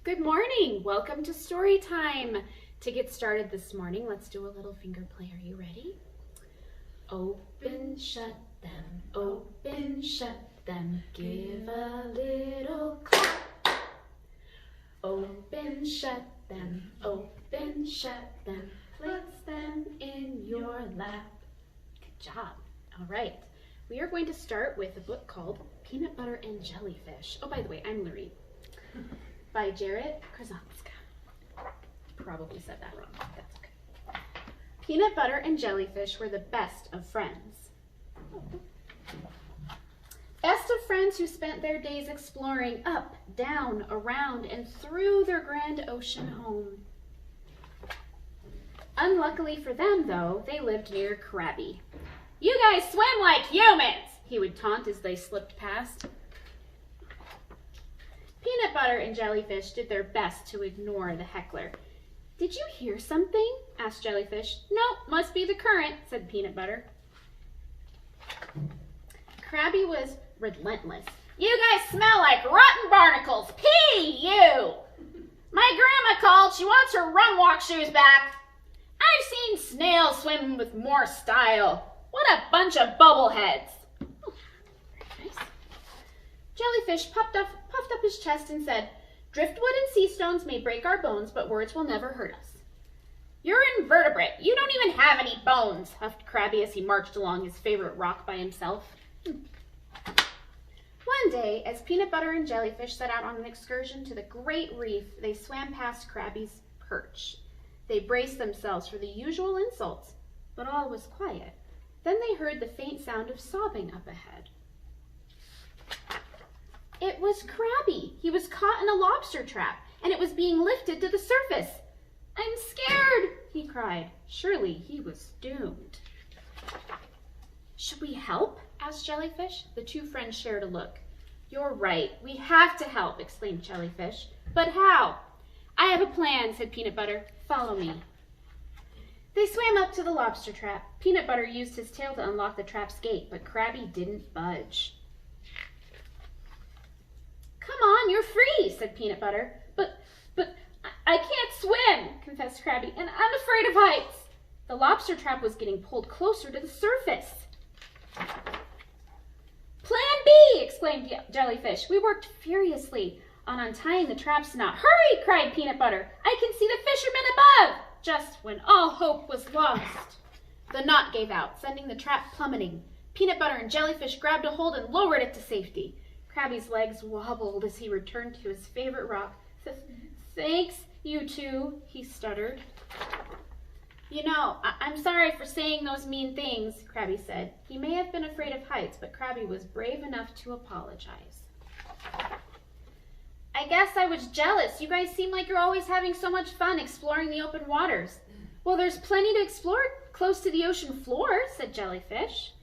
Good morning. Welcome to story time. To get started this morning, let's do a little finger play. Are you ready? Open, shut them. Open, shut them. Give a little clap. Open, shut them. Open, shut them. Place them in your lap. Good job. All right. We are going to start with a book called Peanut Butter and Jellyfish. Oh, by the way, I'm going to read. By Jared Krasonska. Probably said that wrong, but that's okay. Peanut Butter and Jellyfish were the best of friends. Best of friends who spent their days exploring up, down, around, and through their grand ocean home. Unluckily for them, though, they lived near Krabby. "You guys swim like humans," he would taunt as they slipped past. Peanut Butter and Jellyfish did their best to ignore the heckler. "Did you hear something?" asked Jellyfish. "Nope, must be the current," said Peanut Butter. Krabby was relentless. "You guys smell like rotten barnacles. P.U. My grandma called. She wants her run walk shoes back. I've seen snails swim with more style. What a bunch of bubbleheads." Oh, very nice. Jellyfish puffed up his chest and said, "Driftwood and sea stones may break our bones, but words will never hurt us." "You're invertebrate. You don't even have any bones," huffed Krabby as he marched along his favorite rock by himself. One day, as Peanut Butter and Jellyfish set out on an excursion to the Great Reef, they swam past Krabby's perch. They braced themselves for the usual insults, but all was quiet. Then they heard the faint sound of sobbing up ahead. It was Krabby. He was caught in a lobster trap, and it was being lifted to the surface. "I'm scared," he cried. Surely he was doomed. "Should we help?" asked Jellyfish. The two friends shared a look. "You're right. We have to help," exclaimed Jellyfish. "But how?" "I have a plan," said Peanut Butter. "Follow me." They swam up to the lobster trap. Peanut Butter used his tail to unlock the trap's gate, but Krabby didn't budge. "Come on, you're free," said Peanut Butter. But I can't swim," confessed Krabby, "and I'm afraid of heights." The lobster trap was getting pulled closer to the surface. "Plan B!" exclaimed Jellyfish. "We worked furiously on untying the trap's knot." "Hurry!" cried Peanut Butter. "I can see the fishermen above!" Just when all hope was lost, the knot gave out, sending the trap plummeting. Peanut Butter and Jellyfish grabbed a hold and lowered it to safety. Krabby's legs wobbled as he returned to his favorite rock. "Thanks, you two," he stuttered. "You know, I'm sorry for saying those mean things," Krabby said. He may have been afraid of heights, but Krabby was brave enough to apologize. "I guess I was jealous. You guys seem like you're always having so much fun exploring the open waters." "Well, there's plenty to explore close to the ocean floor," said Jellyfish.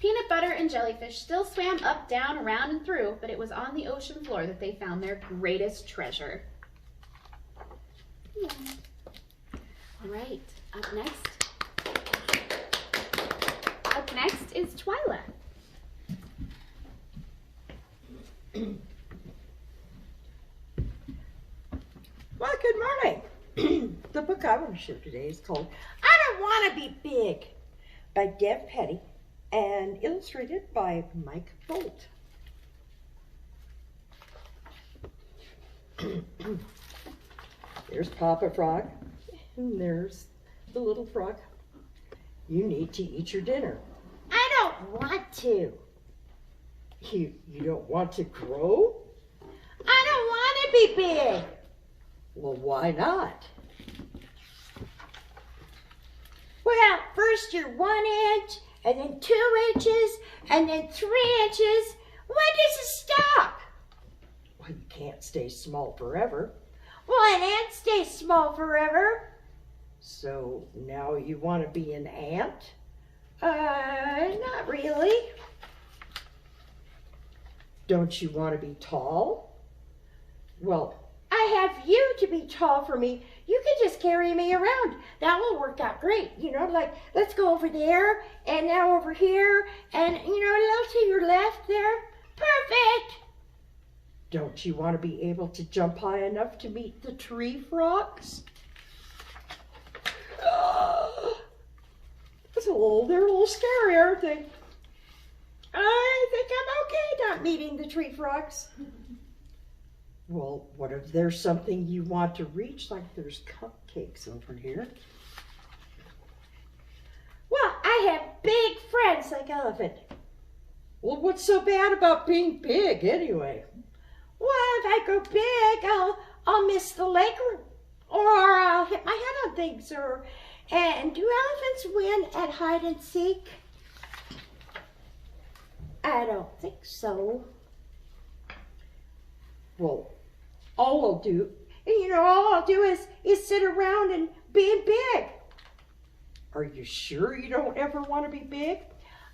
Peanut Butter and Jellyfish still swam up, down, around, and through, but it was on the ocean floor that they found their greatest treasure. All right, up next is Twyla. Well, good morning. The book I want to share today is called I Don't Want to Be Big by Deb Petty and illustrated by Mike Bolt. There's Papa Frog, and there's the little frog. "You need to eat your dinner." "I don't want to." You don't want to grow?" "I don't want to be big." "Well, why not?" "Well, first you're 1 inch, and then 2 inches, and then 3 inches. When does it stop?" "Well, you can't stay small forever." "Well, an ant stays small forever." "So now you want to be an ant?" Not really." "Don't you want to be tall?" "Well, I have you to be tall for me. You can just carry me around. That will work out great. Like, let's go over there, and now over here, and, a little to your left there. Perfect." Don't you want to be able to jump high enough to meet the tree frogs? They're a little scary, aren't they? I think I'm okay not meeting the tree frogs. Well, what if there's something you want to reach, like there's cupcakes over here? Well, I have big friends like Elephant. Well, what's so bad about being big anyway? Well, if I go big, I'll miss the lake, or I'll hit my head on things, and do elephants win at hide and seek? I don't think so. Well, all I'll do is sit around and be big. Are you sure you don't ever want to be big?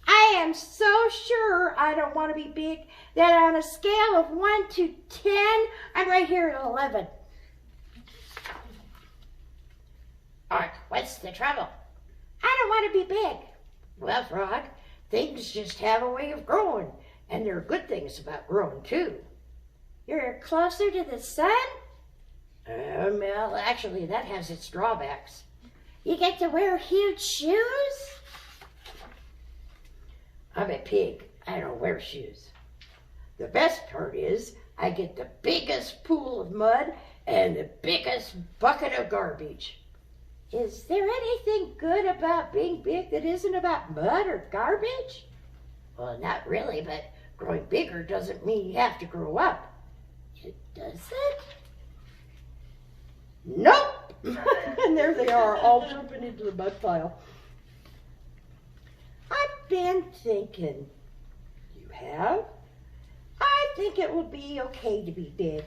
I am so sure I don't want to be big that on a scale of 1 to 10, I'm right here at 11. What's the trouble? I don't want to be big. Well, Frog, things just have a way of growing, and there are good things about growing too. You're closer to the sun? Well, actually, that has its drawbacks. You get to wear huge shoes? I'm a pig. I don't wear shoes. The best part is I get the biggest pool of mud and the biggest bucket of garbage. Is there anything good about being big that isn't about mud or garbage? Well, not really, but growing bigger doesn't mean you have to grow up. It doesn't? Nope! And there they are, all jumping into the mud pile. I've been thinking. You have? I think it would be okay to be big.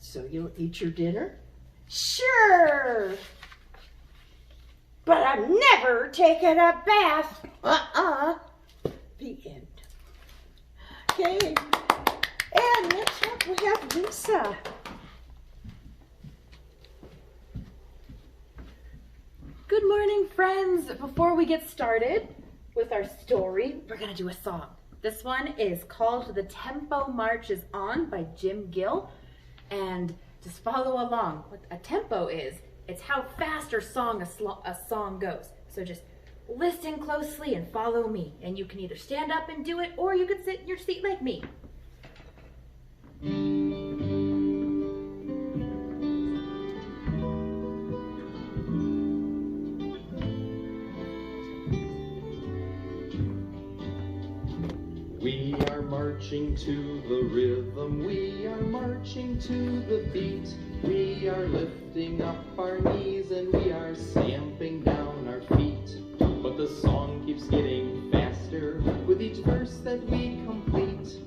So you'll eat your dinner? Sure! But I'm never taking a bath. The end. Okay, and next up we have Lisa. Good morning, friends. Before we get started with our story, we're going to do a song. This one is called The Tempo March is On by Jim Gill. And just follow along. What a tempo is, it's how fast or song a song goes. So just listen closely and follow me. And you can either stand up and do it, or you can sit in your seat like me. We are marching to the rhythm, we are marching to the beat. We are lifting up our knees and we are stamping down our feet. But the song keeps getting faster with each verse that we complete.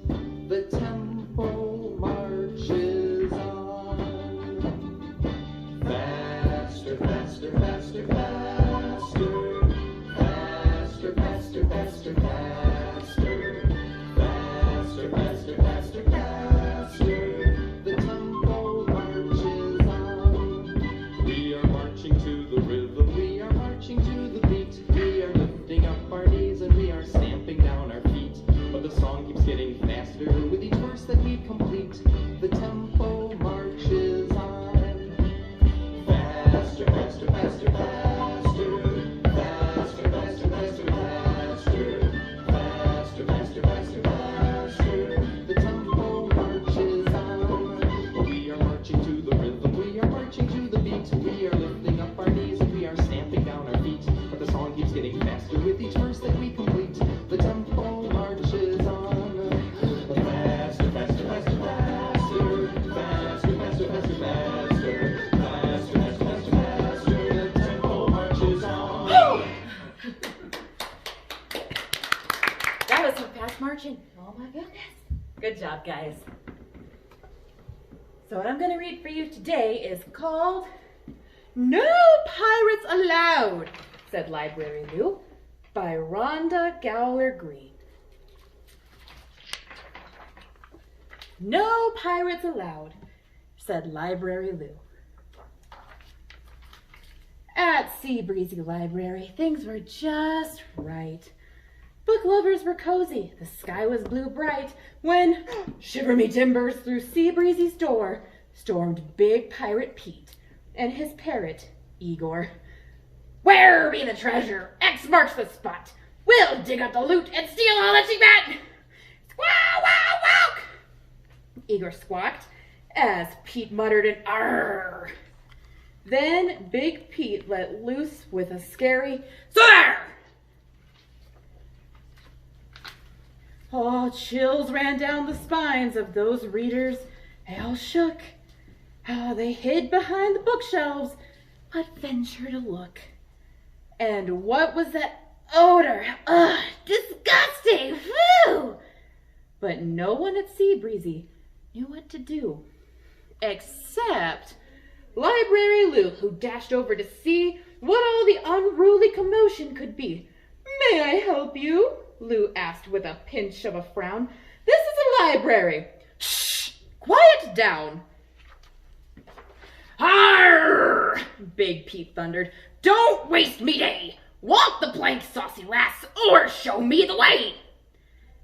The tempo marches on. Faster, faster, faster, faster. Faster, faster, faster, faster. Faster, faster, faster, faster. The tempo marches on. We are marching to the rhythm, we are marching to the beat. We are lifting up our knees and we are stamping down our feet. But the song keeps getting faster with each verse that we complete. The tempo marches on. Faster, faster, faster, faster. Faster, faster, faster, faster. Faster, faster, faster, faster. The tempo marches on. We are marching to the rhythm, we are marching to the beat. We are lifting up our knees and we are stamping down our feet. But the song keeps getting faster with each verse that we complete. The tempo marches on. Faster, faster, faster, faster. Faster, faster, faster, faster. Faster, faster, faster, faster. The tempo marches on. That was some fast marching. Oh my goodness. Good job, guys. So what I'm going to read for you today is called No Pirates Allowed, said Library Lou, by Rhonda Gowler Green. No pirates allowed, said Library Lou. At Sea Breezy Library, things were just right. Book lovers were cozy, the sky was blue bright, when, shiver me timbers, through Sea Breezy's door stormed big pirate Pete and his parrot, Igor. "Where be the treasure? X marks the spot. We'll dig up the loot and steal all that she got." "Wow, wow, wow!" Igor squawked, as Pete muttered an "arr." Then Big Pete let loose with a scary "Sir!" Oh, chills ran down the spines of those readers. They all shook. Oh, they hid behind the bookshelves, but ventured a look. And what was that odor? Ugh, disgusting! Phew! But no one at Sea Breezy knew what to do, except Library Lou, who dashed over to see what all the unruly commotion could be. "May I help you?" Lou asked with a pinch of a frown. "This is a library." "Shh! Quiet down!" "Arr!" Big Pete thundered. "Don't waste me day! Walk the plank, saucy lass, or show me the way!"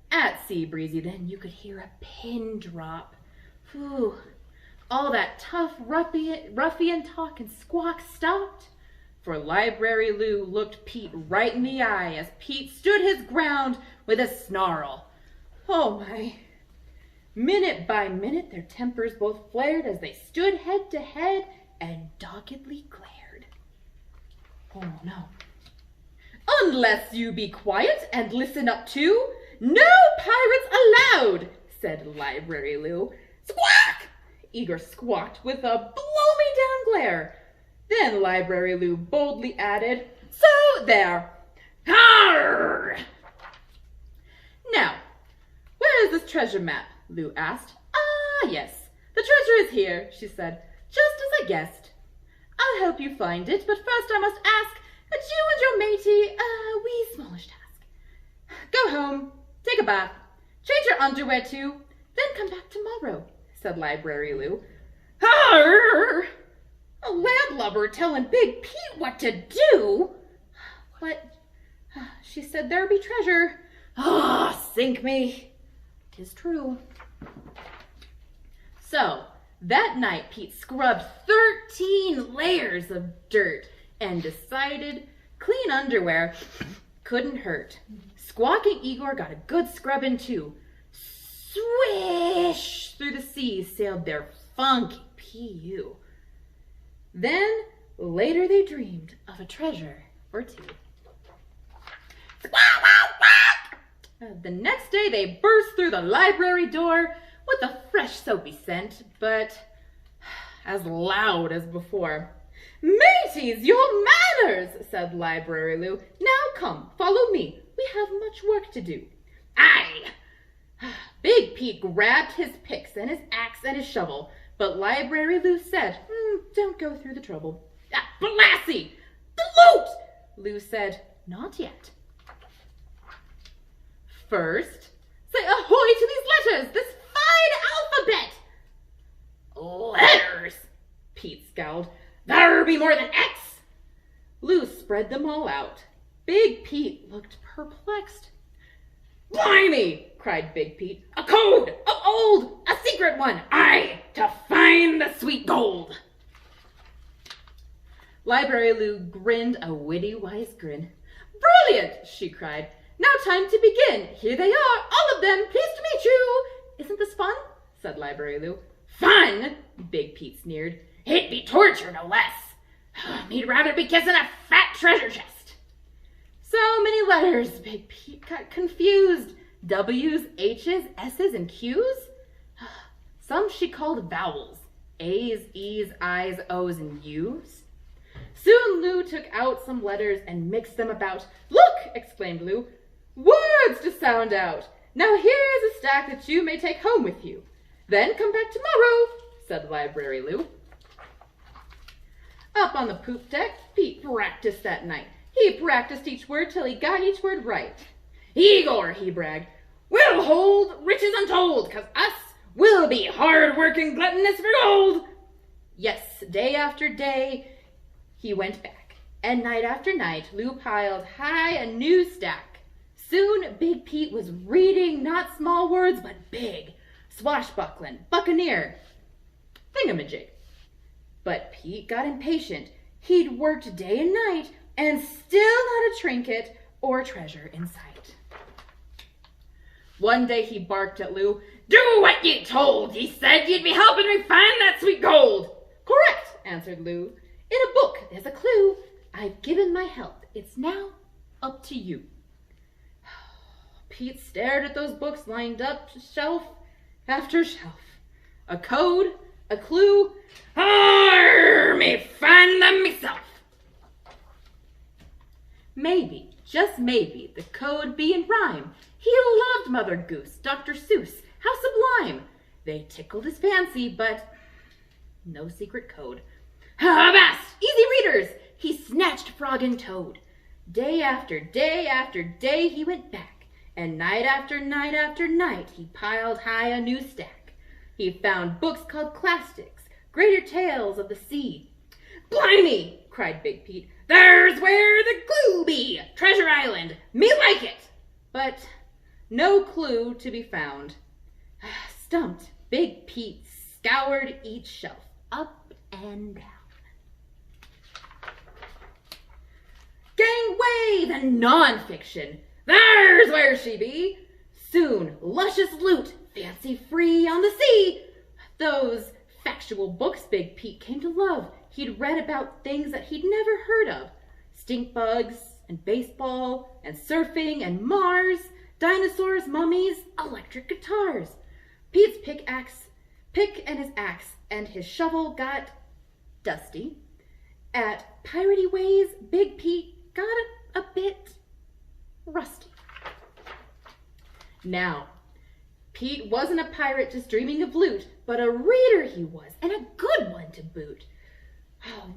At Sea Breezy then you could hear a pin drop. Whew. All that tough ruffian talk and squawk stopped, for Library Lou looked Pete right in the eye as Pete stood his ground with a snarl. Oh my. Minute by minute their tempers both flared as they stood head to head and doggedly glared. Oh no. "Unless you be quiet and listen up too, no pirates allowed," said Library Lou. "Squawk!" Igor squawked with a blow-me-down glare. Then Library Lou boldly added, "So there! Arr!" "Now, where is this treasure map?" Lou asked. "Ah, yes, the treasure is here," she said, "just as I guessed. I'll help you find it, but first I must ask that you and your matey a wee smallish task. Go home, take a bath, change your underwear too, then come back tomorrow," said Library Lou. "Arr! A landlubber telling Big Pete what to do? But she said there be treasure. Ah, sink me. 'Tis true." So that night Pete scrubbed 13 layers of dirt and decided clean underwear couldn't hurt. Squawking Igor got a good scrub in too. Swish! Through the sea sailed their funky P.U. Then later they dreamed of a treasure or two. The next day they burst through the library door with a fresh soapy scent, but as loud as before. "Mateys, your manners," said Library Lou. "Now come, follow me. We have much work to do." "Aye!" Big Pete grabbed his picks and his axe and his shovel, but Library Lou said, "Don't go through the trouble." "But lassie, the loot!" Lou said, "Not yet. First, say ahoy to these letters, this fine alphabet." "Letters?" Pete scowled. "There be more than X." Lou spread them all out. Big Pete looked perplexed. "Blimey!" cried Big Pete. "A code! Of old! A secret one! Aye! To find the sweet gold!" Library Lou grinned a witty wise grin. "Brilliant!" she cried. "Now time to begin. Here they are, all of them. Pleased to meet you." "Isn't this fun?" said Library Lou. "Fun?" Big Pete sneered. "It'd be torture, no less. Me'd rather be kissing a fat treasure chest." So many letters, Big Pete got confused. W's, H's, S's, and Q's? Some she called vowels. A's, E's, I's, O's, and U's. Soon Lou took out some letters and mixed them about. "Look!" exclaimed Lou. "Words to sound out. Now here's a stack that you may take home with you. Then come back tomorrow," said Library Lou. Up on the poop deck, Pete practiced that night. He practiced each word till he got each word right. "Igor," he bragged, "we'll hold riches untold, 'cause us will be hard-working gluttonous for gold." Yes, day after day he went back, and night after night Lou piled high a new stack. Soon Big Pete was reading not small words, but big, swashbuckling, buccaneer, thingamajig. But Pete got impatient. He'd worked day and night and still not a trinket or treasure in sight. One day he barked at Lou. "Do what ye told. Ye said ye'd be helping me find that sweet gold." "Correct," answered Lou. "In a book there's a clue. I've given my help. It's now up to you." Pete stared at those books lined up shelf after shelf. A code, a clue. Me find them myself. Maybe, just maybe, the code be in rhyme. He loved Mother Goose, Dr. Seuss. How sublime! They tickled his fancy, but no secret code. Avast! Easy readers! He snatched Frog and Toad. Day after day after day he went back, and night after night after night he piled high a new stack. He found books called Classics, Greater Tales of the Sea. "Blimey!" cried Big Pete. "There's where the clue be! Treasure Island! Me like it!" But no clue to be found. Stumped, Big Pete scoured each shelf, up and down. Gangway, the non-fiction. There's where she be. Soon, luscious loot, fancy free on the sea. Those factual books Big Pete came to love. He'd read about things that he'd never heard of. Stink bugs, and baseball, and surfing, and Mars, dinosaurs, mummies, electric guitars. Pete's pick and his axe and his shovel got dusty. At piratey ways, Big Pete got a bit rusty. Now, Pete wasn't a pirate just dreaming of loot, but a reader he was, and a good one to boot.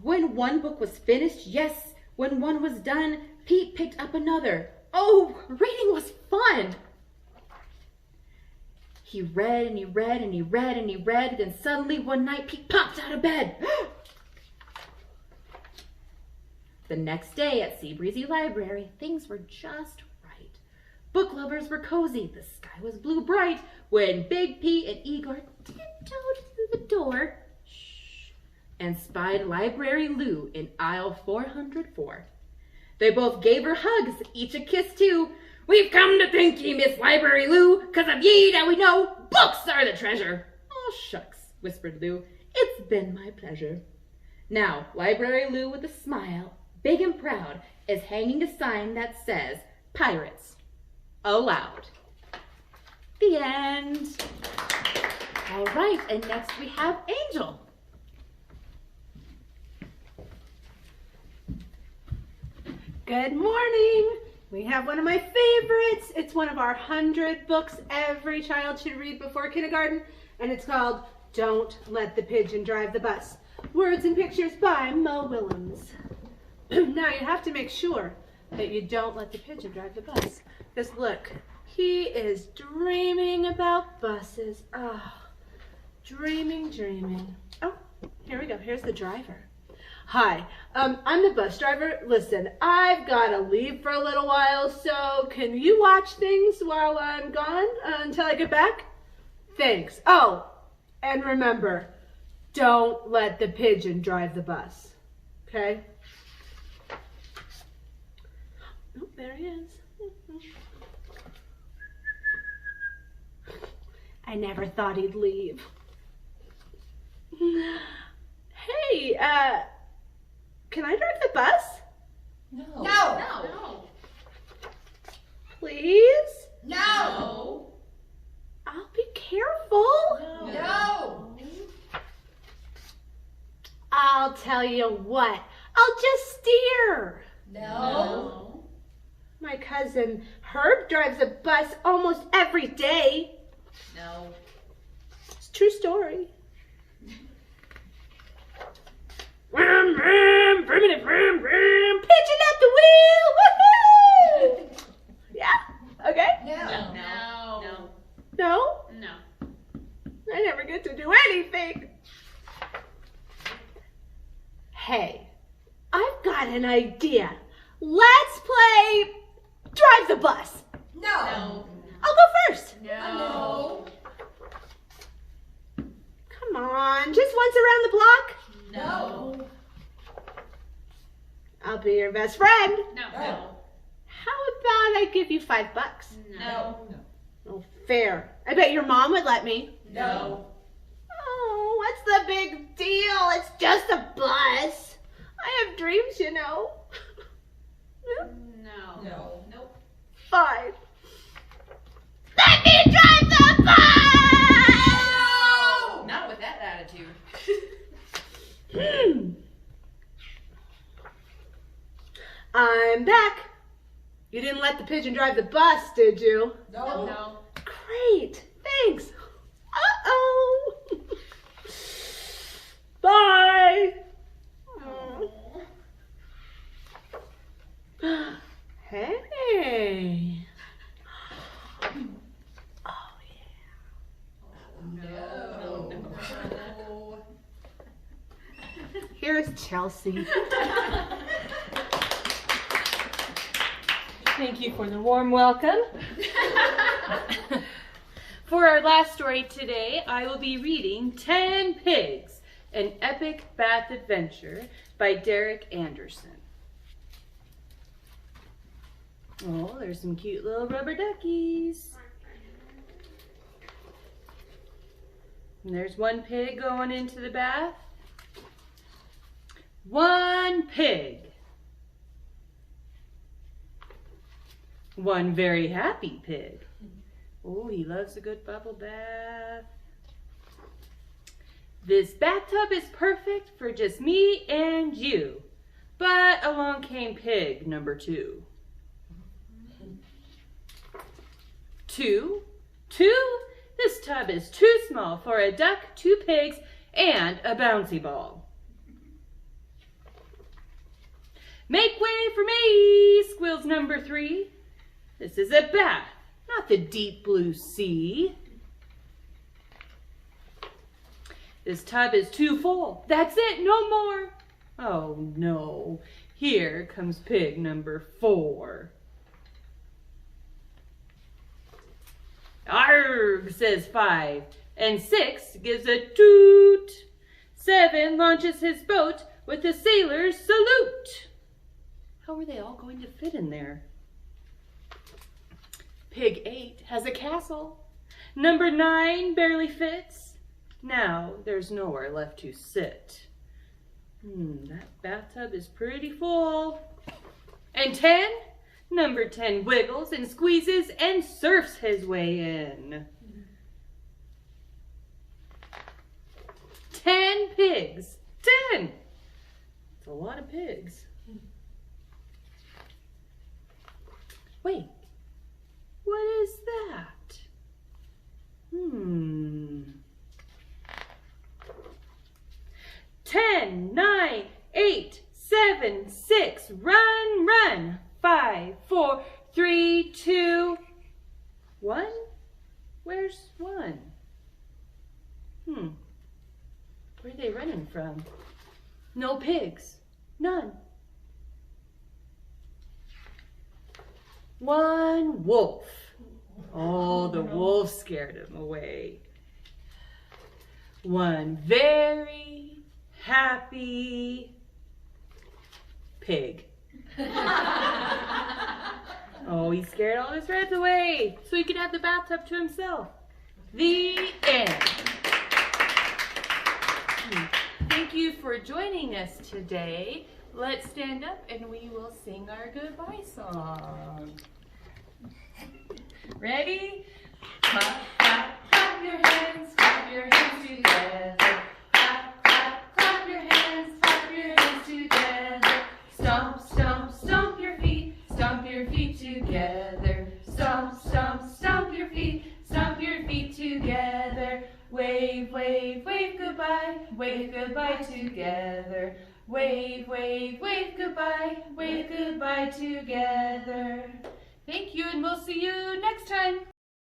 When one book was finished, yes, when one was done, Pete picked up another. Oh, reading was fun! He read and he read and he read and he read, then suddenly one night Pete popped out of bed. The next day at Seabreezy Library, things were just right. Book lovers were cozy, the sky was blue bright, when Big Pete and Igor tiptoed through the door and spied Library Lou in aisle 404. They both gave her hugs, each a kiss too. "We've come to thank ye, Miss Library Lou, 'cause of ye that we know books are the treasure." "Oh, shucks," whispered Lou. "It's been my pleasure." Now, Library Lou, with a smile, big and proud, is hanging a sign that says, "Pirates allowed." The end. All right, and next we have Angel. Good morning. We have one of my favorites. It's one of our 100 books every child should read before kindergarten, and it's called Don't Let the Pigeon Drive the Bus. Words and pictures by Mo Willems. Now you have to make sure that you don't let the pigeon drive the bus. Because look, he is dreaming about buses. Oh, dreaming. Oh, here we go. Here's the driver. "Hi, I'm the bus driver. Listen, I've got to leave for a little while, so can you watch things while I'm gone until I get back? Thanks. Oh, and remember, don't let the pigeon drive the bus. Okay?" Oh, there he is. I never thought he'd leave. Hey, can I drive the bus? No. Please? No. I'll be careful. No. I'll tell you what. I'll just steer. No. My cousin Herb drives a bus almost every day. No. It's a true story. Vroom, vroom, vroomity, vroom, vroom. Pigeon at the wheel. Woohoo! Yeah? Okay? No. No? No. I never get to do anything. Hey, I've got an idea. Let's play Drive the Bus. No. I'll go first. No. Come on, just once around the block. No. I'll be your best friend. No. How about I give you $5? No. Oh, fair. I bet your mom would let me. No. Oh, what's the big deal? It's just a bus. I have dreams, you know. No. No. Nope. Fine. Let me drive the bus! Not with that attitude. I'm back. You didn't let the pigeon drive the bus, did you? No. Great. Thanks. Uh-oh. Bye. Hey. Oh, No. here's Chelsea. Thank you for the warm welcome. For our last story today, I will be reading 10 Pigs, an epic bath adventure by Derek Anderson. Oh, there's some cute little rubber duckies. And there's one pig going into the bath. One pig. One very happy pig. Oh, he loves a good bubble bath. This bathtub is perfect for just me and you. But along came pig number 2. Two? This tub is too small for a duck, 2 pigs, and a bouncy ball. Make way for me, squeals number 3. This is a bath, not the deep blue sea. This tub is too full. That's it, no more. Oh no, here comes pig number 4. Arrgh, says 5, and 6 gives a toot. 7 launches his boat with a sailor's salute. How are they all going to fit in there? Pig 8 has a castle. Number 9 barely fits. Now there's nowhere left to sit. That bathtub is pretty full. And 10? Number 10 wiggles and squeezes and surfs his way in. 10 pigs. 10! It's a lot of pigs. Wait, what is that? 10, 9, 8, 7, 6, run, run. 5, 4, 3, 2, 1? Where's 1? Where are they running from? No pigs. None. 1 wolf. Oh, the wolf scared him away. 1 very happy pig. Oh, he scared all his friends away so he could have the bathtub to himself. The end. Thank you for joining us today. Let's stand up and we will sing our goodbye song. Ready? Clap, clap, clap your hands together. Clap, clap, clap your hands together. Stomp, stomp, stomp your feet together. Stomp, stomp, stomp your feet together. Wave, wave, wave goodbye together. Wave, wave, wave goodbye together. Thank you, and we'll see you next time.